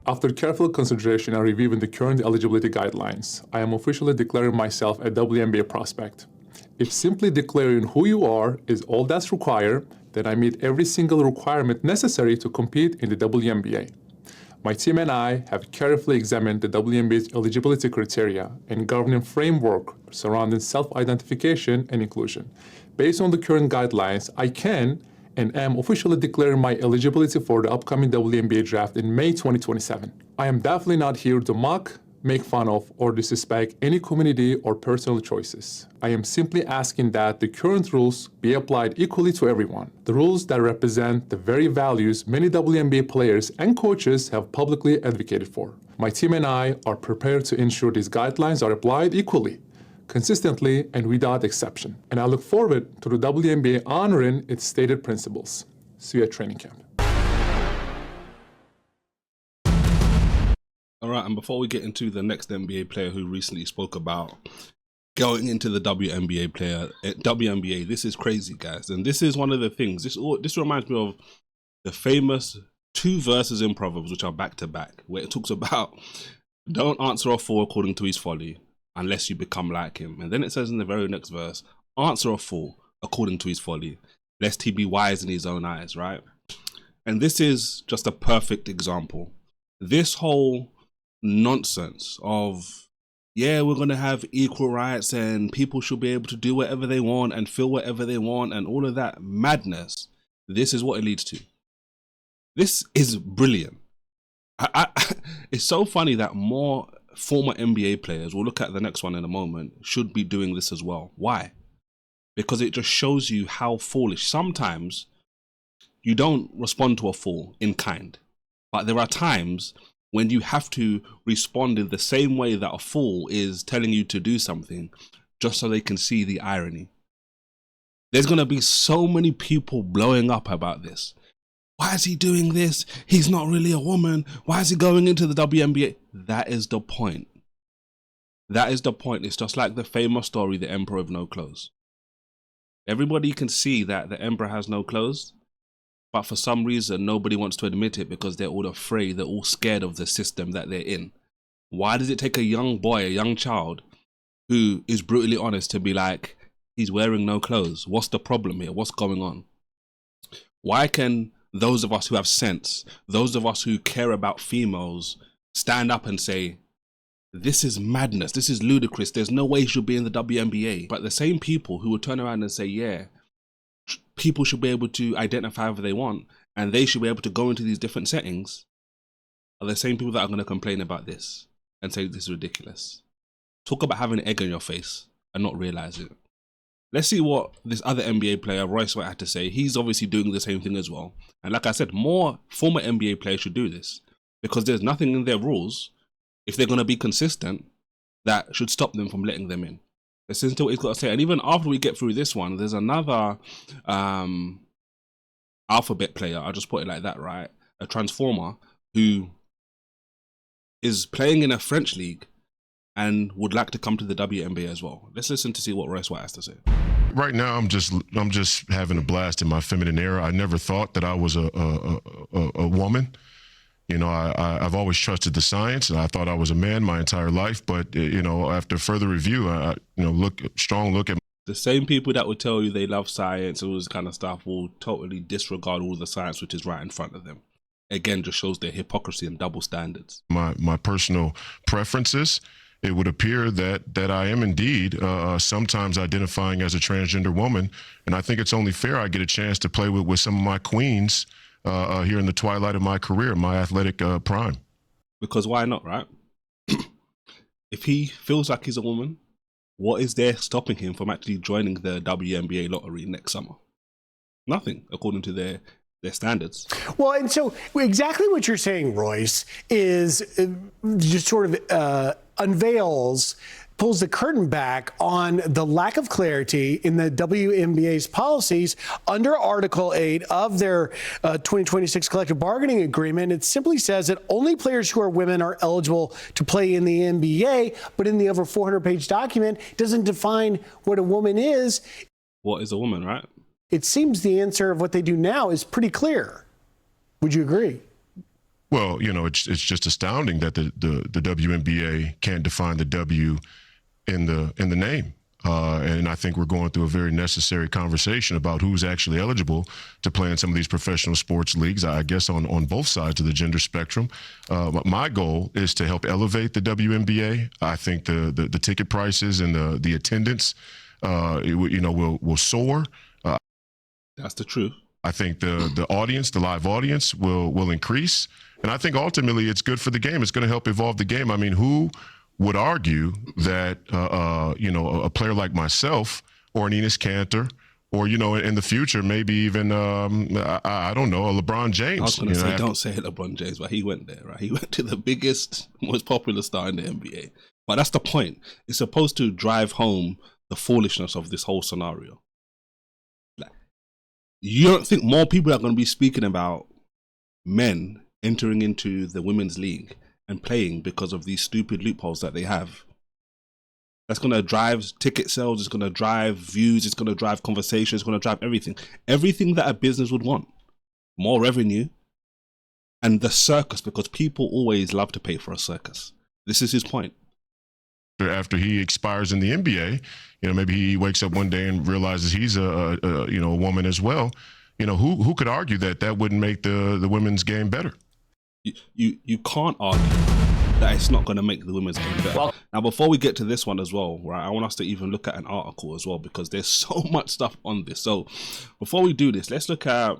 After careful consideration and reviewing the current eligibility guidelines, I am officially declaring myself a WNBA prospect. If simply declaring who you are is all that's required, then I meet every single requirement necessary to compete in the WNBA. My team and I have carefully examined the WNBA's eligibility criteria and governing framework surrounding self-identification and inclusion. Based on the current guidelines, I can and am officially declaring my eligibility for the upcoming WNBA draft in May 2027. I am definitely not here to mock, make fun of, or disrespect any community or personal choices. I am simply asking that the current rules be applied equally to everyone. The rules that represent the very values many WNBA players and coaches have publicly advocated for. My team and I are prepared to ensure these guidelines are applied equally, consistently, and without exception. And I look forward to the WNBA honoring its stated principles. See you at training camp. All right, and before we get into the next NBA player who recently spoke about going into the WNBA, this is crazy, guys. And this is one of the things, this reminds me of the famous 2 verses in Proverbs, which are back to back, where it talks about don't answer a fool according to his folly unless you become like him. And then it says in the very next verse, answer a fool according to his folly, lest he be wise in his own eyes, right? And this is just a perfect example. This whole nonsense of, yeah, we're going to have equal rights and people should be able to do whatever they want and feel whatever they want and all of that madness, this is what it leads to. This is brilliant. It's so funny that more former NBA players, we'll look at the next one in a moment, should be doing this as well. Why? Because it just shows you how foolish. Sometimes you don't respond to a fool in kind, but there are times when you have to respond in the same way that a fool is telling you to do something, just so they can see the irony. There's going to be so many people blowing up about this. Why is he doing this? He's not really a woman. Why is he going into the WNBA? That is the point. That is the point. It's just like the famous story, the Emperor of No Clothes. Everybody can see that the Emperor has no clothes, but for some reason, nobody wants to admit it because they're all afraid, they're all scared of the system that they're in. Why does it take a young boy, a young child, who is brutally honest to be like, he's wearing no clothes? What's the problem here? What's going on? Why can those of us who have sense, those of us who care about females, stand up and say, this is madness, this is ludicrous, there's no way he should be in the WNBA? But the same people who will turn around and say, yeah, people should be able to identify however they want and they should be able to go into these different settings, are the same people that are going to complain about this and say this is ridiculous. Talk about having an egg on your face and not realize it. Let's see what this other NBA player, Royce White, had to say. He's obviously doing the same thing as well. And like I said, more former NBA players should do this because there's nothing in their rules, if they're going to be consistent, that should stop them from letting them in. Listen to what he's got to say. And even after we get through this one, there's another alphabet player, I'll just put it like that, right? A transformer who is playing in a French league and would like to come to the WNBA as well. Let's listen to see what Royce White has to say. Right now, I'm just having a blast in my feminine era. I never thought that I was a woman. You know, I've always trusted the science, and I thought I was a man my entire life. But you know, after further review, strong look at the same people that would tell you they love science and all this kind of stuff will totally disregard all the science which is right in front of them. Again, just shows their hypocrisy and double standards. My personal preferences. It would appear that I am indeed sometimes identifying as a transgender woman, and I think it's only fair I get a chance to play with some of my queens here in the twilight of my career, my athletic prime. Because why not, right? If he feels like he's a woman, what is there stopping him from actually joining the WNBA lottery next summer? Nothing, according to their standards. Well, and so exactly what you're saying, Royce, is just sort of pulls the curtain back on the lack of clarity in the WNBA's policies under Article 8 of their 2026 collective bargaining agreement. It simply says that only players who are women are eligible to play in the NBA, but in the over 400-page document, it doesn't define what a woman is. What is a woman, right? It seems the answer of what they do now is pretty clear. Would you agree? Well, it's just astounding that the WNBA can't define the W in the name. And I think we're going through a very necessary conversation about who's actually eligible to play in some of these professional sports leagues, I guess on both sides of the gender spectrum. My goal is to help elevate the WNBA. I think the ticket prices and the attendance, will soar. That's the truth. I think the audience, the live audience will increase. And I think ultimately it's good for the game. It's going to help evolve the game. I mean, who would argue that, a player like myself or an Enes Kanter or, in the future, maybe even, I don't know, a LeBron James. I was going to say, don't say LeBron James, but he went there, right? He went to the biggest, most popular star in the NBA. But that's the point. It's supposed to drive home the foolishness of this whole scenario. You don't think more people are going to be speaking about men entering into the women's league and playing because of these stupid loopholes that they have? That's going to drive ticket sales. It's going to drive views. It's going to drive conversations. It's going to drive everything. Everything that a business would want. More revenue. And the circus, because people always love to pay for a circus. This is his point. After he expires in the NBA, maybe he wakes up one day and realizes he's a woman as well. Who could argue that wouldn't make the women's game better? You can't argue that it's not going to make the women's game better. Well, now, before we get to this one as well, right, I want us to even look at an article as well, because there's so much stuff on this. So before we do this, let's look at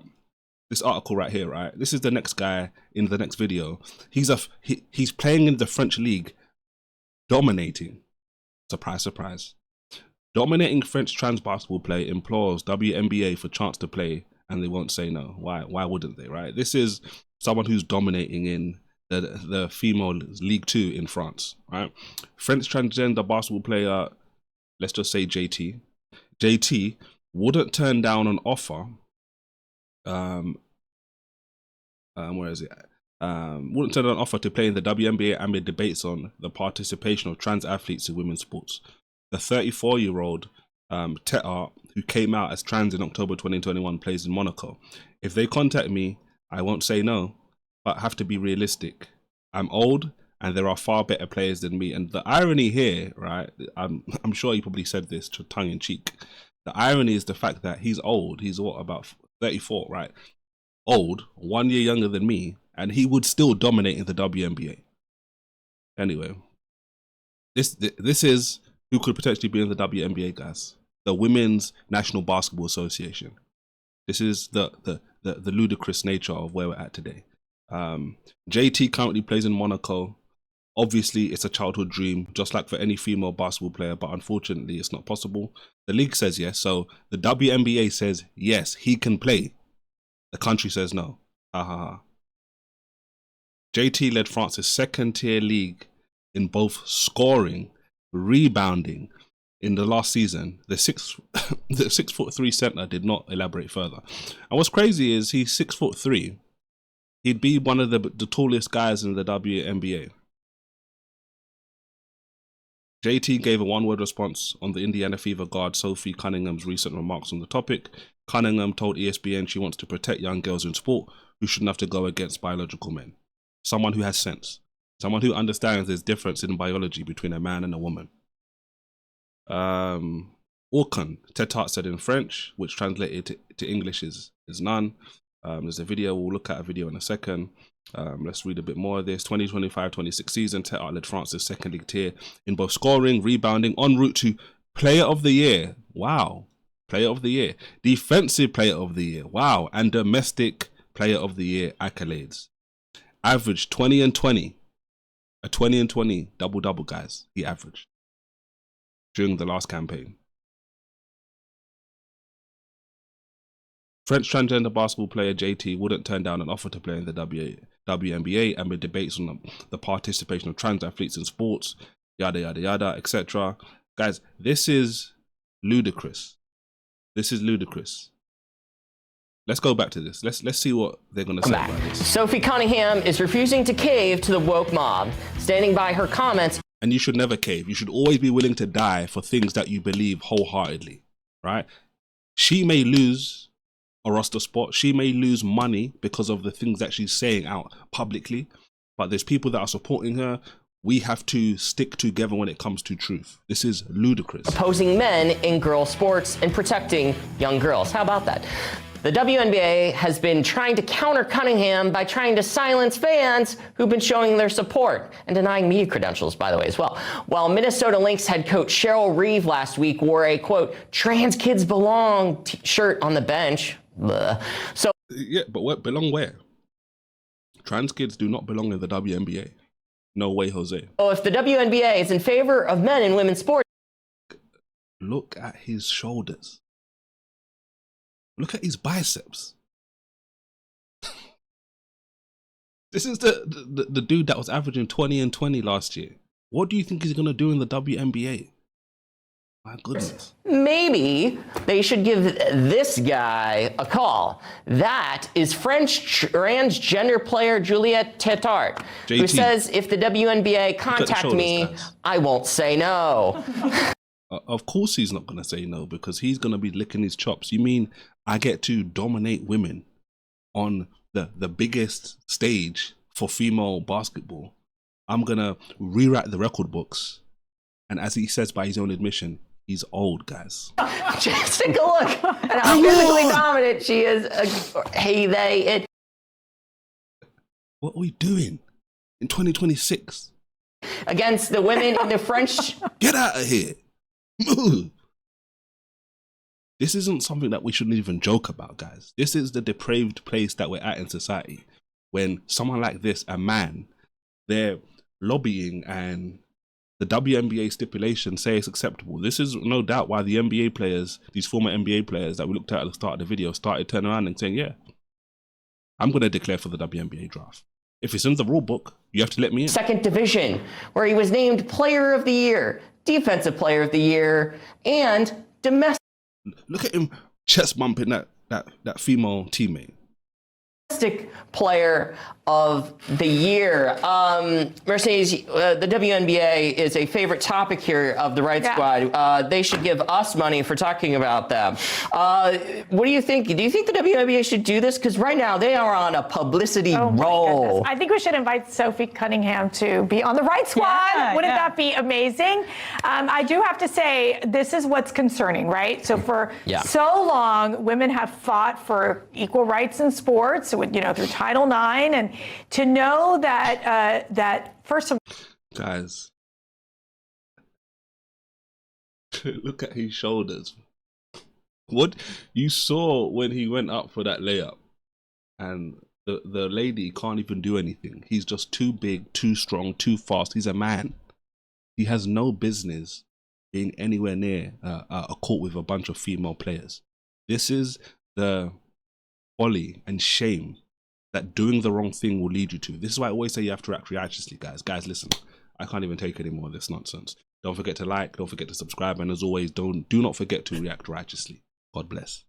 this article right here, right? This is the next guy in the next video. He's playing in the French league, dominating. Surprise, surprise. Dominating French trans basketball play implores WNBA for chance to play, and they won't say no. Why wouldn't they, right? This is someone who's dominating in the female League 2 in France, right? French transgender basketball player, let's just say JT. JT wouldn't turn down an offer. Where is it? Wouldn't turn down an offer to play in the WNBA amid debates on the participation of trans athletes in women's sports. The 34-year-old Tetar, who came out as trans in October 2021, plays in Monaco. If they contact me, I won't say no, but have to be realistic. I'm old and there are far better players than me. And the irony here, right, I'm sure he probably said this to tongue in cheek. The irony is the fact that he's old. He's what, about 34, right? Old, 1 year younger than me, and he would still dominate in the WNBA. Anyway, this is who could potentially be in the WNBA, guys. The Women's National Basketball Association. This is the ludicrous nature of where we're at today. JT currently plays in Monaco. Obviously, it's a childhood dream, just like for any female basketball player, but unfortunately, it's not possible. The league says yes, so the WNBA says yes, he can play. The country says no. Ha ha ha. JT led France's second-tier league in both scoring, rebounding in the last season. The 6'3" center did not elaborate further. And what's crazy is he's 6'3". He'd be one of the tallest guys in the WNBA. JT gave a one-word response on the Indiana Fever guard Sophie Cunningham's recent remarks on the topic. Cunningham told ESPN she wants to protect young girls in sport who shouldn't have to go against biological men. Someone who has sense. Someone who understands there's difference in biology between a man and a woman. Aucun, Tetar said in French, which translated to English is none. There's a video, we'll look at a video in a second. Let's read a bit more of this. 2025-26 season, Tetar led France's second league tier in both scoring, rebounding, en route to Player of the Year. Wow. Player of the Year. Defensive Player of the Year. Wow. And Domestic Player of the Year accolades. Averaged 20 and 20. A 20 and 20 double-double, guys. He averaged during the last campaign. French transgender basketball player JT wouldn't turn down an offer to play in the WNBA amid debates on the participation of trans athletes in sports, yada, yada, yada, etc. Guys, this is ludicrous. This is ludicrous. Let's go back to this. Let's see what they're going to say about this. Sophie Cunningham is refusing to cave to the woke mob, standing by her comments. And you should never cave. You should always be willing to die for things that you believe wholeheartedly, right? She may lose, a roster spot. She may lose money because of the things that she's saying out publicly, but there's people that are supporting her. We have to stick together when it comes to truth. This is ludicrous. Opposing men in girl sports and protecting young girls. How about that? The WNBA has been trying to counter Cunningham by trying to silence fans who've been showing their support and denying media credentials, by the way, as well. While Minnesota Lynx head coach Cheryl Reeve last week wore a, quote, "trans kids belong" shirt on the bench. Blah. So Yeah, but what belong where? Trans kids do not belong in the WNBA. No way, Jose. if the WNBA is in favor of men in women's sports, Look at his shoulders. Look at his biceps. This is the dude that was averaging 20 and 20 last year. What do you think he's going to do in the WNBA? My goodness. maybe they should give this guy a call. That is French transgender player Juliette Tetart, who JT. says if the WNBA contact shoulders, me, guys. I won't say no. Of course he's not going to say no, because he's going to be licking his chops. You mean I get to dominate women on the biggest stage for female basketball? I'm going to rewrite the record books. And as he says by his own admission, he's old, guys. Just take a look at how physically dominant she is. It. What are we doing in 2026? Against the women in the French. Get out of here. Move. This isn't something that we shouldn't even joke about, guys. This is the depraved place that we're at in society. When someone like this, a man, they're lobbying and the WNBA stipulations say it's acceptable. This is no doubt why the NBA players, these former NBA players that we looked at the start of the video, started turning around and saying, yeah, I'm going to declare for the WNBA draft. If it's in the rule book, you have to let me in. Second division, where he was named Player of the Year, Defensive Player of the Year, and Domestic Look at him chest bumping that female teammate. Player of the Year. Mercedes, the WNBA is a favorite topic here of the Right Squad. They should give us money for talking about them. What do you think? Do you think the WNBA should do this? Because right now they are on a publicity roll. I think we should invite Sophie Cunningham to be on the Right Squad. Wouldn't that be amazing? I do have to say, this is what's concerning, right? So for so long, women have fought for equal rights in sports, through Title IX, and to know that first of all, guys, look at his shoulders. What you saw when he went up for that layup, and the lady can't even do anything. He's just too big, too strong, too fast. He's a man. He has no business being anywhere near a court with a bunch of female players. This is the folly and shame that doing the wrong thing will lead you to. This is why I always say you have to act righteously, guys. Guys, listen, I can't even take any more of this nonsense. Don't forget to like, don't forget to subscribe, and as always, do not forget to react righteously. God bless.